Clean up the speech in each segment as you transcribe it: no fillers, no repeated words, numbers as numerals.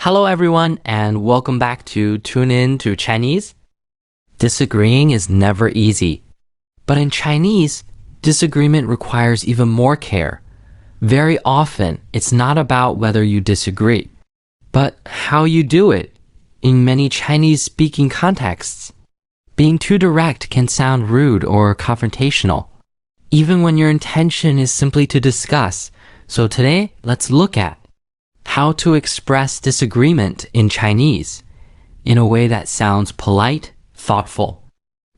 Hello everyone and welcome back to Tune In to Chinese. Disagreeing is never easy, but in Chinese, disagreement requires even more care. Very often, it's not about whether you disagree, but how you do it. In many Chinese-speaking contexts, being too direct can sound rude or confrontational, even when your intention is simply to discuss. So today, let's look at how to express disagreement in Chinese in a way that sounds polite, thoughtful,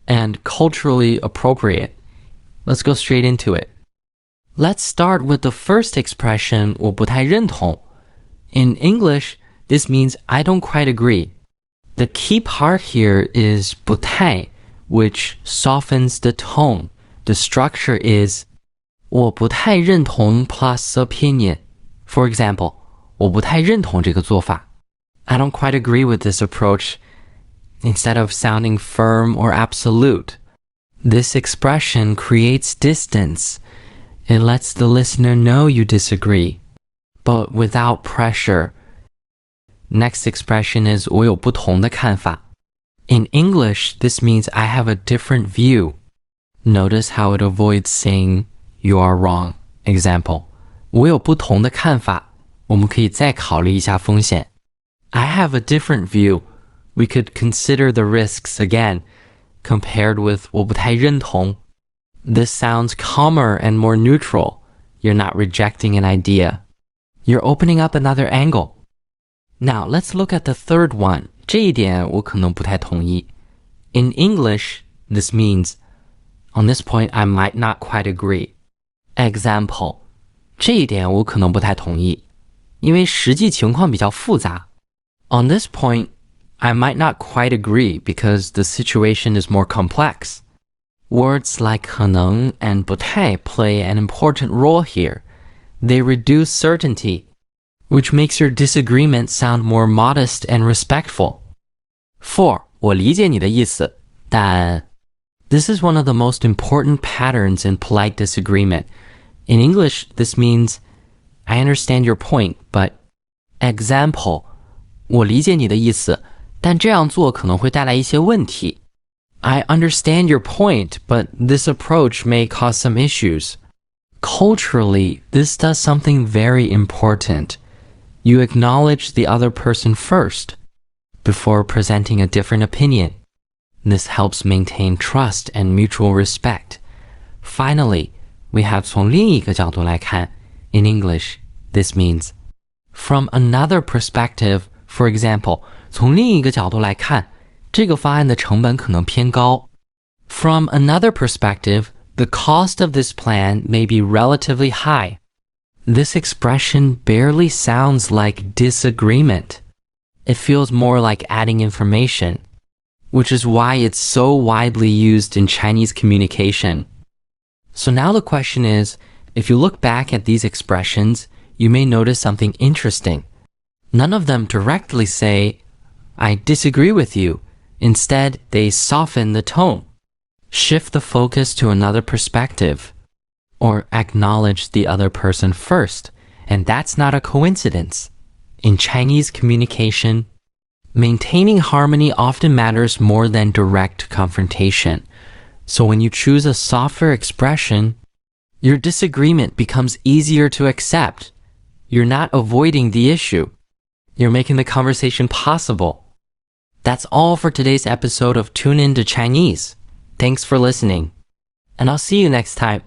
and culturally appropriate. Let's go straight into it. Let's start with the first expression, 我不太认同. In English, this means I don't quite agree. The key part here is 不太, which softens the tone. The structure is 我不太认同 plus opinion. For example, 我不太认同这个做法. I don't quite agree with this approach. Instead of sounding firm or absolute, this expression creates distance. It lets the listener know you disagree, but without pressure. Next expression is 我有不同的看法. In English, this means I have a different view. Notice how it avoids saying you are wrong. Example, 我有不同的看法. 我们可以再考虑一下风险. I have a different view. We could consider the risks again, compared with 我不太认同. This sounds calmer and more neutral. You're not rejecting an idea. You're opening up another angle. Now, let's look at the third one. 这一点我可能不太同意. In English, this means, on this point, I might not quite agree. Example, 这一点我可能不太同意, 因为实际情况比较复杂. On this point, I might not quite agree because the situation is more complex. Words like 可能 and 不太 play an important role here. They reduce certainty, which makes your disagreement sound more modest and respectful. 4. 我理解你的意思, 但 This is one of the most important patterns in polite disagreement. In English, this means I understand your point, but example, 我理解你的意思, 但这样做可能会带来一些问题. I understand your point, but this approach may cause some issues. Culturally, this does something very important. You acknowledge the other person first, before presenting a different opinion. This helps maintain trust and mutual respect. Finally, we have 从另一个角度来看. In English, this means from another perspective. For example, 从另一个角度来看, 这个方案的成本可能偏高. From another perspective, the cost of this plan may be relatively high. This expression barely sounds like disagreement. It feels more like adding information, which is why it's so widely used in Chinese communication. So now the question is, if you look back at these expressions, you may notice something interesting. None of them directly say, I disagree with you. Instead, they soften the tone, shift the focus to another perspective, or acknowledge the other person first. And that's not a coincidence. In Chinese communication, maintaining harmony often matters more than direct confrontation. So when you choose a softer expression, your disagreement becomes easier to accept. You're not avoiding the issue. You're making the conversation possible. That's all for today's episode of Tune In to Chinese. Thanks for listening. And I'll see you next time.